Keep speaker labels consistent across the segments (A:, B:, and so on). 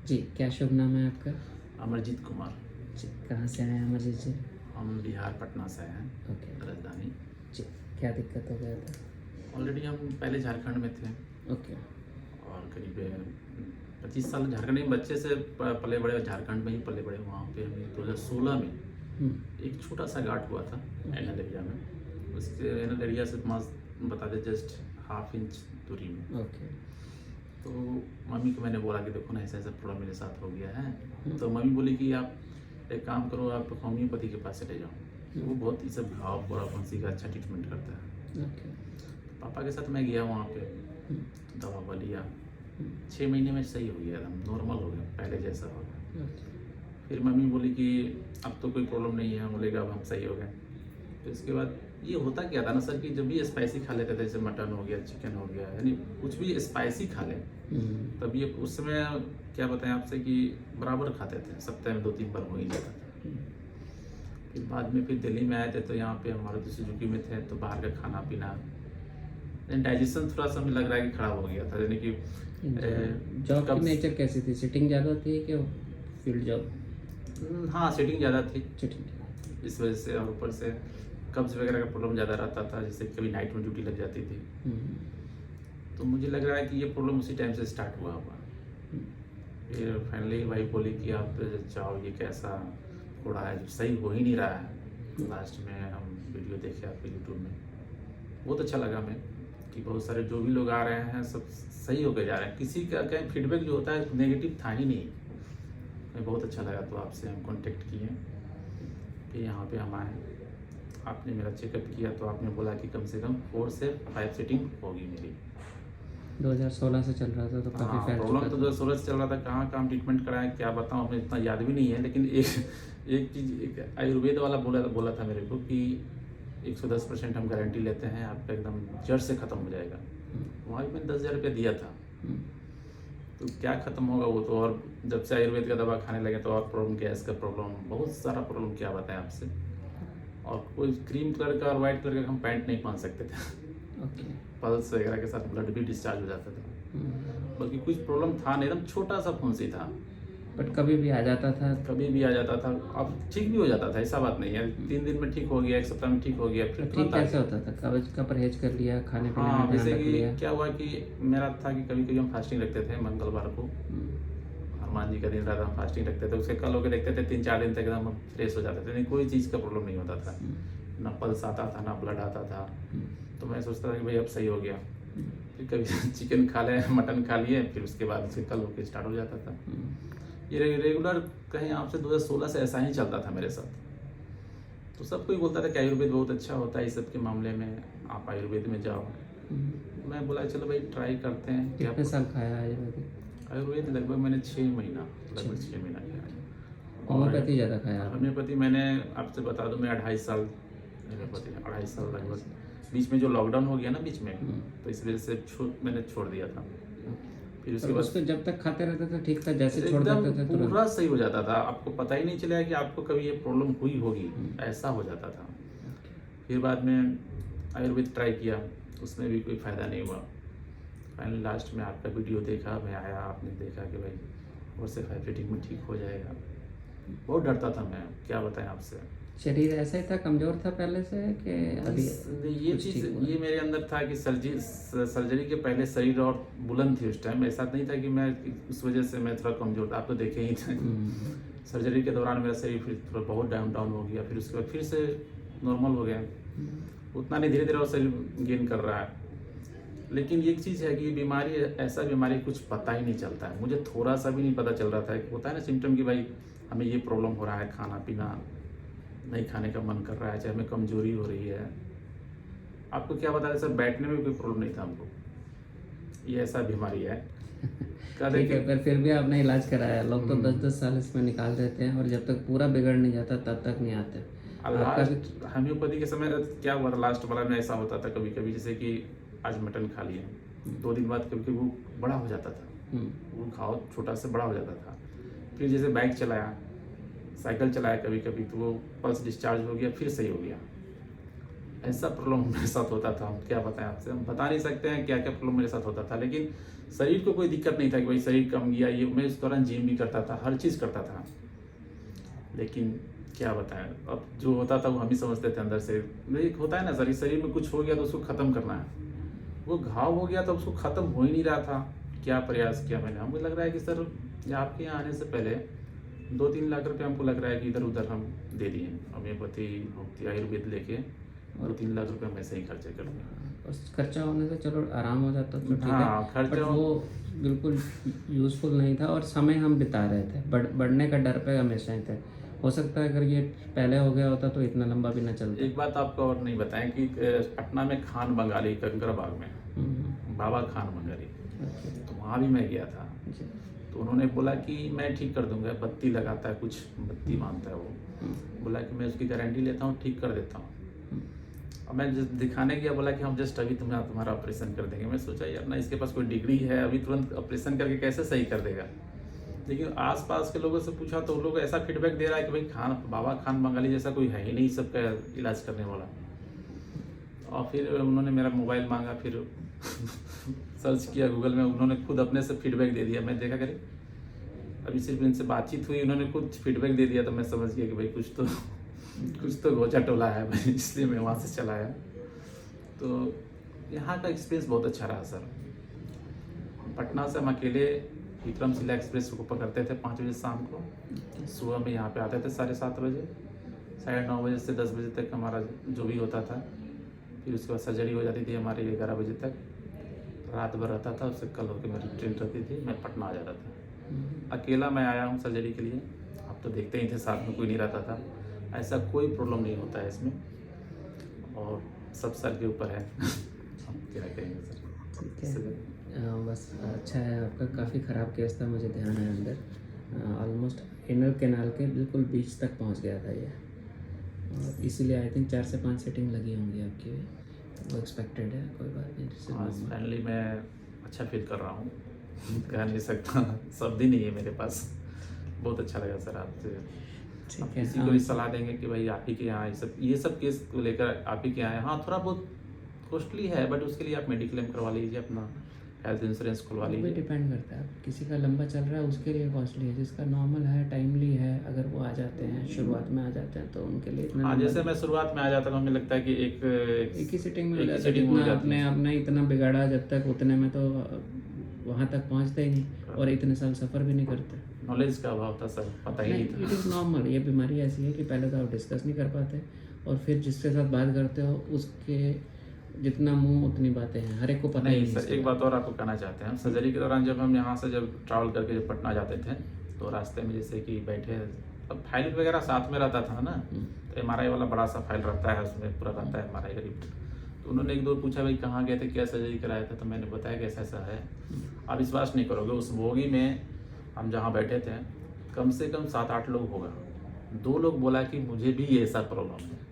A: जी, क्या शुभ नाम है आपका?
B: अमरजीत कुमार।
A: जी, कहाँ से आए हैं अमरजीत जी?
B: हम बिहार पटना से हैं,
A: ओके।
B: राजधानी।
A: जी, क्या दिक्कत हो गया था?
B: ऑलरेडी हम पहले झारखंड में थे
A: ओके।
B: और करीब 25 साल झारखंड में बच्चे से पले बड़े, झारखंड में ही पले बड़े। वहाँ पे हमें 2016 में
A: हुँ,
B: एक छोटा सा गार्ड हुआ था एनल एरिया में। उसके एनल एरिया से बता दें जस्ट ½ इंच दूरी में।
A: ओके।
B: तो मम्मी को मैंने बोला कि देखो ना ऐसा ऐसा प्रॉब्लम मेरे साथ हो गया है। तो मम्मी बोली कि आप एक काम करो, आप होम्योपैथी के पास चले जाओ, तो वो बहुत ही सब घाव पूरा फंसी का अच्छा ट्रीटमेंट करता है।
A: ओके।
B: पापा के साथ मैं गया वहाँ पे,
A: हुँ,
B: दवा ववा लिया, 6 महीने में सही हो गया, एकदम नॉर्मल हो गया, पहले जैसा हो गया।
A: ओके।
B: फिर मम्मी बोली कि अब तो कोई प्रॉब्लम नहीं है, हम बोलेगा अब हम सही हो गए। फिर उसके बाद ये होता क्या था ना सर कि जब भी स्पाइसी खा लेते थे, जैसे मटन हो गया, चिकन हो गया, यानी कुछ भी स्पाइसी खा लें,
A: हुँ,
B: तब ये उस समय क्या बताएं आपसे कि बराबर खाते थे, सप्ताह में 2-3 बार हो ही जाता था।
A: हुँ,
B: फिर बाद में फिर दिल्ली में आए थे, तो यहाँ पे हमारे तो सुजुकी में थे, तो बाहर का खाना पीना, डाइजेशन थोड़ा सा मुझे लग रहा है कि खराब हो गया था, यानी कि
A: जॉब की
B: कब्ज।
A: नेचर कैसी थी? सिटिंग ज़्यादा थी कि फील्ड जॉब?
B: हाँ, सीटिंग ज़्यादा थी
A: सिटिंग।
B: इस वजह से, और ऊपर से कब्ज वगैरह का प्रॉब्लम ज़्यादा रहता था, जैसे कभी नाइट में ड्यूटी लग जाती थी।
A: हुँ,
B: तो मुझे लग रहा है कि ये प्रॉब्लम उसी टाइम से स्टार्ट हुआ होगा।
A: हुँ,
B: फिर फाइनली वाइफ बोली कि आप जाओ, ये कैसा हो रहा है, सही हो ही नहीं रहा है। तो लास्ट में हम वीडियो देखे आपके यूट्यूब में, बहुत अच्छा लगा हमें कि बहुत सारे जो भी लोग आ रहे हैं सब सही होकर जा रहे हैं, किसी का कहीं फीडबैक जो होता है नेगेटिव था ही नहीं। हमें बहुत अच्छा लगा, तो आपसे हम कांटेक्ट किए कि यहाँ पे हम आए। आपने मेरा चेकअप किया तो आपने बोला कि कम से कम 4 से 5 सीटिंग होगी मेरी।
A: 2016 से चल रहा था तो काफ़ी
B: हाँ,
A: फैल
B: प्रॉब्लम
A: चुका
B: तो
A: था।
B: 2016 से चल रहा था, कहाँ कहाँ ट्रीटमेंट कराया क्या बताऊँ, हमें इतना याद भी नहीं है। लेकिन एक चीज़, एक आयुर्वेद वाला बोला था मेरे को कि 110% हम गारंटी लेते हैं, आपका एकदम जड़ से ख़त्म हो जाएगा। वहाँ भी मैंने 10,000 रुपया दिया था,
A: हुँ,
B: तो क्या ख़त्म होगा वो तो। और जब से आयुर्वेद का दवा खाने लगे तो और प्रॉब्लम, गैस का प्रॉब्लम, बहुत सारा प्रॉब्लम, क्या बताएं आपसे। और कोई क्रीम कलर का और वाइट कलर का हम पैंट नहीं पहन सकते थे।
A: ओके।
B: पल्स वगैरह के साथ ब्लड भी डिस्चार्ज हो जाता था,
A: हुँ,
B: बल्कि कुछ प्रॉब्लम था नहीं, एकदम छोटा सा फुंसी था,
A: बट कभी भी आ जाता था।
B: कभी भी आ जाता था। अब ठीक भी हो जाता था, ऐसा बात नहीं है। 3 दिन में ठीक हो गया, 1 सप्ताह में ठीक हो गया,
A: तो
B: फिर
A: ठीक
B: तुरंत आ
A: कैसे
B: गया।
A: होता था? कब्ज़ का परहेज़ कर लिया, खाने पीने में
B: हाँ,
A: ध्यान
B: जैसे
A: रख लिया?
B: कि क्या हुआ कि मेरा था कि कभी कभी हम फास्टिंग रखते थे मंगलवार को,
A: हुँ,
B: हनुमान जी का दिन रहता, हम फास्टिंग रखते थे। उसके कल होकर देखते थे 3-4 दिन तक एकदम हम फ्रेश हो जाते थे, नहीं कोई चीज़ का प्रॉब्लम नहीं होता था,
A: हुँ,
B: ना पल्स आता था, ना ब्लड आता था।
A: हुँ,
B: तो मैं सोचता था कि भाई अब सही हो गया।
A: हुँ,
B: फिर कभी चिकन खा लें, मटन खा लिए, फिर उसके बाद से कल होकर स्टार्ट हो जाता था।
A: हुँ,
B: ये रेगुलर कहीं आपसे 2016 से ऐसा ही चलता था मेरे साथ। तो सब कोई बोलता था कि आयुर्वेद बहुत अच्छा होता है इस सब के मामले में, आप आयुर्वेद में जाओ।
A: हुँ।
B: मैं बोला चलो भाई ट्राई करते हैं कि
A: कितने
B: आप।
A: साल खाया आयुर्वेदिक?
B: आयुर्वेद लगभग मैंने 6 महीना, लगभग 6 महीना किया है। और
A: होम्योपैथी ज़्यादा खाया आपने?
B: होम्योपैथी मैंने आपसे बता दूं, मैं 2.5 साल होम्योपैथी, 2.5 साल लगभग। बीच में जो लॉकडाउन हो गया ना बीच में,
A: हुँ,
B: तो इस वजह से मैंने छोड़ दिया था। फिर
A: पर
B: उसके बाद
A: उसको जब तक खाते रहते थे ठीक था, जैसे छोड़
B: एकदम
A: देते थे तुरंत?
B: पूरा सही हो जाता था, आपको पता ही नहीं चलेगा कि आपको कभी ये प्रॉब्लम हुई होगी,
A: हुँ,
B: ऐसा हो जाता था।
A: ओके।
B: फिर बाद में आयुर्वेद ट्राई किया, उसमें भी कोई फ़ायदा नहीं हुआ। फाइनली लास्ट में आपका वीडियो देखा, मैं आया, आपने देखा कि भाई 4 से 5 सीटिंग में ठीक हो जाएगा। बहुत डरता था मैं, क्या बताएं आपसे।
A: शरीर ऐसा ही था, कमज़ोर था पहले से कि अभी
B: ये
A: कुछ
B: चीज़
A: ठीक हुआ?
B: ये मेरे अंदर था कि सर्जरी के पहले शरीर और बुलंद थी उस टाइम। ऐसा नहीं था कि मैं उस वजह से मैं थोड़ा कमज़ोर था, आप तो देखे ही थे।
A: हुँ,
B: सर्जरी के दौरान मेरा शरीर फिर थोड़ा बहुत डाउन हो गया, फिर उसके बाद फिर से नॉर्मल हो गया।
A: हुँ,
B: उतना नहीं, धीरे धीरे और शरीर गेन कर रहा है। लेकिन एक चीज़ है कि बीमारी, ऐसा बीमारी कुछ पता ही नहीं चलता है, मुझे थोड़ा सा भी नहीं पता चल रहा था। होता है ना सिम्टम कि भाई हमें ये प्रॉब्लम हो रहा है, खाना पीना नहीं खाने का मन कर रहा है, चाहे हमें कमजोरी हो रही है। आपको क्या बता रहे सर, बैठने में भी कोई प्रॉब्लम नहीं था हमको, ये ऐसा बीमारी है। क्या
A: ठीक है,
B: देखिए,
A: पर फिर भी आपने इलाज कराया। लोग तो 10-10
B: हम्म,
A: साल इसमें निकाल देते हैं और जब तक पूरा बिगड़ नहीं जाता तब तक नहीं आते। आपका भी?
B: लास्ट होम्योपैथी के समय क्या हुआ था, लास्ट वाला में ऐसा होता था कभी कभी, जैसे कि आज मटन खा लिए, 2 दिन बाद कभी कभी वो बड़ा हो जाता था,
A: हुँ,
B: वो घाव छोटा से बड़ा हो जाता था। फिर जैसे बाइक चलाया, साइकिल चलाया कभी कभी, तो वो पल्स डिस्चार्ज हो गया, फिर सही हो गया। ऐसा प्रॉब्लम मेरे साथ होता था, हम क्या बताएं आपसे, हम बता नहीं सकते हैं क्या क्या प्रॉब्लम मेरे साथ होता था। लेकिन शरीर को कोई दिक्कत नहीं था कि भाई शरीर कम गया, ये मैं इस दौरान जिम भी करता था, हर चीज़ करता था। लेकिन क्या बताएं, अब जो होता था वो हम ही समझते थे अंदर से। एक होता है ना सर, शरीर में कुछ हो गया तो उसको ख़त्म करना है। वो घाव हो गया तो उसको ख़त्म हो ही नहीं रहा था। क्या प्रयास किया मैंने, हमको लग रहा है कि सर आपके यहाँ आने से पहले 2-3 लाख रुपए हमको लग रहा है कि इधर उधर हम दे दिए, होम्योपैथी आयुर्वेद लेके 2-3 लाख रुपए हम ऐसे ही खर्चे कर दिए।
A: उस खर्चा होने से चलो आराम हो जाता तो ठीक
B: हाँ,
A: है,
B: खर्चा
A: बट वो बिल्कुल यूज़फुल नहीं था और समय हम बिता रहे थे, बढ़ने का डर पे हमेशा ही थे। हो सकता है अगर ये पहले हो गया होता तो इतना लंबा भी ना चलता।
B: एक बात आपको और नहीं बताएं कि पटना में खान बंगाली कंकड़बाग में बाबा खान बंगाली,
A: ओके
B: तो वहाँ भी मैं गया था।
A: जी।
B: तो उन्होंने बोला कि मैं ठीक कर दूंगा, बत्ती लगाता है, कुछ बत्ती मानता है वो, बोला कि मैं उसकी गारंटी लेता हूँ, ठीक कर देता हूँ। और मैं जब दिखाने गया बोला कि हम जस्ट अभी तुम्हारा ऑपरेशन कर देंगे। मैं सोचा यार ना, इसके पास कोई डिग्री है, अभी तुरंत ऑपरेशन करके कैसे सही कर देगा। लेकिन आसपास के लोगों से पूछा तो लोग ऐसा फीडबैक दे रहा है कि भाई बाबा खान बंगाली जैसा कोई है ही नहीं सबका इलाज करने वाला। और फिर उन्होंने मेरा मोबाइल मांगा, फिर सर्च किया गूगल में, उन्होंने खुद अपने से फीडबैक दे दिया। मैं देखा करें, अभी सिर्फ इनसे बातचीत हुई, उन्होंने खुद फीडबैक दे दिया, तो मैं समझ गया कि भाई कुछ तो गोचा टोला है भाई, इसलिए मैं वहाँ से चला आया। तो यहाँ का एक्सपीरियंस बहुत अच्छा रहा सर। पटना से हम अकेले विक्रमशिला एक्सप्रेस को पकड़ते थे 5 बजे शाम को, सुबह में यहाँ पे आते थे 7:30 बजे, 9:30 बजे से 10 बजे तक हमारा जो भी होता था। फिर उसके बाद सर्जरी हो जाती थी हमारी 11 बजे तक, रात भर रहता था। उससे कल होकर मेरी ट्रेन रहती थी, मैं पटना आ जाता था। अकेला मैं आया हूँ सर्जरी के लिए, आप तो देखते ही थे साथ में कोई नहीं रहता था। ऐसा कोई प्रॉब्लम नहीं होता है इसमें, और सब सर के ऊपर है। हम क्या कहेंगे सर।
A: ठीक है, बस अच्छा है आपका। काफ़ी ख़राब केस था, मुझे ध्यान है अंदर ऑलमोस्ट इनर कैनाल के बिल्कुल बीच तक पहुंच गया था ये, और इसीलिए आई थिंक 4 से 5 सेटिंग लगी होंगी आपकी, वो एक्सपेक्टेड है, कोई बात नहीं।
B: हाँ, फाइनली मैं अच्छा फील कर रहा हूँ, कह नहीं सकता, शब्द ही नहीं है मेरे पास। बहुत अच्छा लगा सर आपसे।
A: ठीक है,
B: किसी को भी सलाह देंगे कि भाई आप ही के यहाँ ये सब केस को लेकर आप ही के यहाँ हाँ थोड़ा बहुत कॉस्टली है, बट उसके लिए आप मेडिक्लेम करवा लीजिए, अपना हेल्थ इंश्योरेंस खुलवा
A: वो भी
B: लीजिए।
A: डिपेंड करता है, किसी का लंबा चल रहा है उसके लिए कॉस्टली है, जिसका नॉर्मल है टाइमली है, अगर वो आ जाते हैं शुरुआत में आ जाते हैं तो उनके लिए इतना
B: हाँ,
A: लंबा
B: जैसे मैं शुरुआत में आ जाता हूँ, हमें लगता है कि
A: एक ही सिटिंग में हो
B: एक ही
A: जाता है,
B: sitting में हो
A: जितना
B: जाती है।
A: आपने इतना बिगाड़ा जब तक उतने में तो वहाँ तक पहुँचते ही नहीं, और इतने साल सफ़र भी नहीं करते।
B: नॉलेज का अभाव था सर, पता ही नहीं
A: नहीं, इट
B: था।
A: Is normal. ये बीमारी ऐसी है कि पहले तो आप डिस्कस नहीं कर पाते, और फिर जिसके साथ बात करते हो उसके जितना मुंह उतनी बातें हैं, हर एक को पता ही
B: नहीं
A: नहीं
B: सर, एक बात और आपको कहना चाहते हैं, सर्जरी के दौरान जब हम यहाँ से जब ट्रैवल करके जब पटना जाते थे, तो रास्ते में जैसे कि बैठे, अब फाइल वगैरह साथ में रहता था ना, तो MRI वाला बड़ा सा फाइल रहता है, उसमें पूरा रहता है MRI का रिपोर्ट। तो उन्होंने एक दो पूछा भाई कहाँ गए थे, क्या सर्जरी कराया था, तो मैंने बताया कि ऐसा ऐसा है। आप विश्वास नहीं करोगे, उस बोगी में हम जहाँ बैठे थे कम से कम 7-8 लोग होगा, 2 लोग बोला कि मुझे भी ये ऐसा प्रॉब्लम है।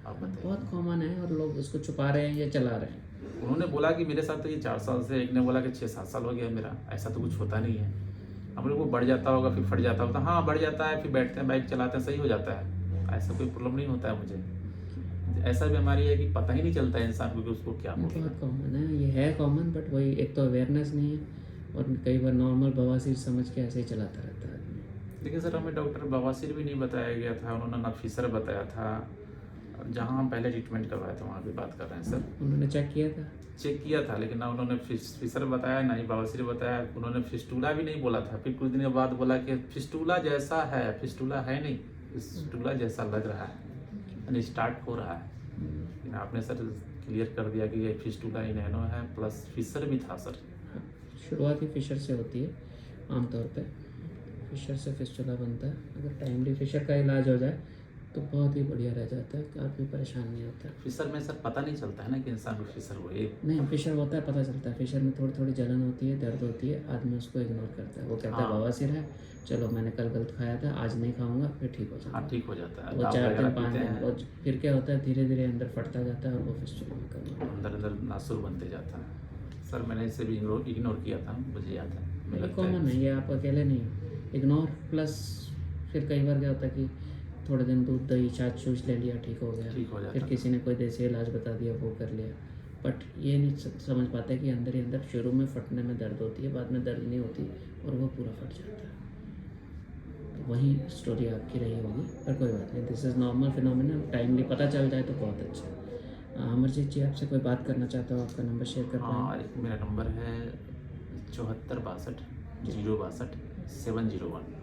B: आप बताइए,
A: बहुत कॉमन है और लोग इसको छुपा रहे हैं या चला रहे हैं।
B: उन्होंने बोला कि मेरे साथ तो ये 4 साल से, एक ने बोला कि 6-7 साल हो गया मेरा, ऐसा तो कुछ होता नहीं है। हम लोग को बढ़ जाता होगा फिर फट जाता होगा, हाँ बढ़ जाता है, फिर बैठते हैं बाइक चलाते हैं सही हो जाता है, ऐसा कोई प्रॉब्लम नहीं होता है मुझे। ऐसा बीमारी है कि पता ही नहीं चलता है इंसान को कि उसको क्या हो गया।
A: बहुत कॉमन है, ये है कॉमन, बट वही एक तो अवेयरनेस नहीं है, और कई बार नॉर्मल बवासीर समझ के ऐसे ही चलाता रहता है आदमी।
B: लेकिन सर हमें डॉक्टर बवासीर भी नहीं बताया गया था, उन्होंने ना फिशर बताया था। जहाँ हम पहले ट्रीटमेंट करवाए थे वहाँ भी बात कर रहे हैं सर,
A: उन्होंने चेक किया था?
B: चेक किया था, लेकिन ना उन्होंने फिशर बताया ना ही बवासीर बताया। उन्होंने फिस्टूला भी नहीं बोला था, फिर कुछ दिन बाद बोला कि फिस्टूला जैसा है, फिस्टूला है नहीं, फिस्टूला जैसा लग रहा है, यानी स्टार्ट हो रहा है। लेकिन आपने सर क्लियर कर दिया कि ये फिस्टूला इनैनो है, प्लस फिशर भी था सर।
A: शुरुआत ही फिशर से होती है आमतौर पे, फिशर से फिस्टुला बनता है। अगर टाइमली फिशर का इलाज हो जाए तो बहुत ही बढ़िया रह जाता है, काफ़ी परेशान नहीं होता है।
B: फिशर में सर पता नहीं चलता है ना कि इंसान को फिशर हुए।
A: नहीं, फिशर होता है, पता चलता है। फिशर में थोड़ी थोड़ी जलन होती है, दर्द होती है, आदमी उसको इग्नोर करता है, वो कहता है
B: हाँ।
A: बवासीर है, चलो मैंने कल गलत खाया था, आज नहीं खाऊंगा, फिर ठीक हो जाएगा।
B: हाँ, ठीक हो जाता है,
A: वो
B: दाव
A: 4
B: वगैरह
A: दिन 5
B: पीते
A: दिन,
B: हैं,
A: वो फिर क्या होता है, धीरे धीरे अंदर फटता जाता है और वो फिस्टुला में कम
B: अंदर अंदर नासुर बनते जाता है। सर मैंने इसे भी इग्नोर किया था, मुझे याद है। मुझे
A: ये
B: लगता है
A: कॉमन है, ये आप अकेले नहीं हो। इग्नोर प्लस फिर कई बार क्या होता है कि थोड़े दिन दूध दही छाछ छूछ ले लिया, ठीक हो गया।
B: ठीक हो जाता
A: फिर
B: था।
A: किसी ने कोई देसी इलाज बता दिया, वो कर लिया। बट ये नहीं समझ पाते कि अंदर ही अंदर शुरू में फटने में दर्द होती है, बाद में दर्द नहीं होती और वो पूरा फट जाता है। तो वही स्टोरी आपकी रही होगी, पर कोई बात नहीं, this is normal phenomena. Timely पता चल जाए तो बहुत अच्छा। अमरजीत जी, आपसे कोई बात करना चाहता हो, आपका नंबर शेयर कर
B: हाँ,
A: पाएँ?
B: एक मेरा नंबर है 74 62 062 701।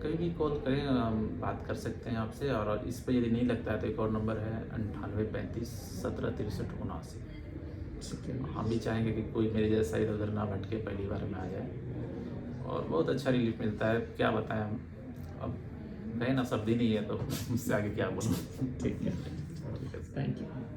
B: कभी भी कॉल करें, हम बात कर सकते हैं आपसे। और इस पर यदि नहीं लगता है तो एक और नंबर है 98 35 17 63 79।
A: ठीक है।
B: हम भी चाहेंगे कि कोई मेरे जैसा इधर उधर ना भटके, पहली बार में आ जाए और बहुत अच्छा रिलीफ मिलता है। क्या बताएं हम, अब कहें ना, शब्द ही नहीं है तो मुझसे आगे क्या बोलूँ।
A: ठीक है,
B: ठीक है।
A: Thank you.